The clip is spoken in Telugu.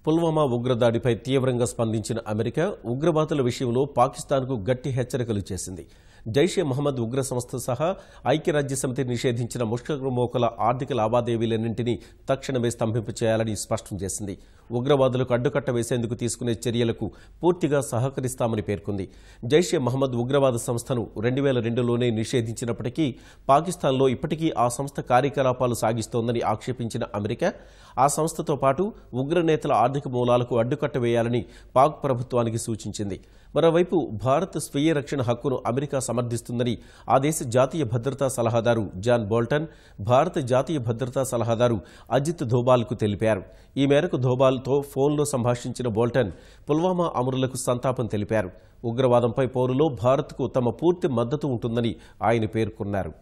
పుల్వామా ఉగ్రదాడిపై తీవ్రంగా స్పందించిన అమెరికా ఉగ్రవాదుల విషయంలో పాకిస్తాన్కు గట్టి హెచ్చరికలు చేసింది. జైషే మహమ్మద్ ఉగ్ర సంస్థ సహా ఐక్యరాజ్యసమితి నిషేధించిన ముష్కరుమోకల ఆర్థిక లావాదేవీలన్నింటినీ తక్షణమే స్తంభింపు చేయాలని స్పష్టం చేసింది. ఉగ్రవాదులకు అడ్డుకట్ట వేసేందుకు తీసుకునే చర్యలకు పూర్తిగా సహకరిస్తామని పేర్కొంది. జైషే మహమ్మద్ ఉగ్రవాద సంస్థను 2002లోనే నిషేధించినప్పటికీ పాకిస్తాన్లో ఇప్పటికీ ఆ సంస్థ కార్యకలాపాలు సాగిస్తోందని ఆక్షేపించిన అమెరికా ఆ సంస్థతో పాటు ఉగ్రనేతల ఆర్థిక మూలాలకు అడ్డుకట్ట వేయాలని పాక్ ప్రభుత్వానికి సూచించింది. మరోవైపు భారత్ స్వీయ రక్షణ హక్కును అమెరికా సమర్థిస్తుందని ఆ దేశ జాతీయ భద్రతా సలహాదారు జాన్ బోల్టన్ భారత జాతీయ భద్రతా సలహాదారు అజిత్ ధోబాల్కు తెలిపారు. ఈ మేరకు ధోబాల్తో ఫోన్లో సంభాషించిన బోల్టన్ పుల్వామా అమరులకు సంతాపం తెలిపారు. ఉగ్రవాదంపై పోరులో భారత్కు తమ పూర్తి మద్దతు ఉంటుందని ఆయన పేర్కొన్నారు.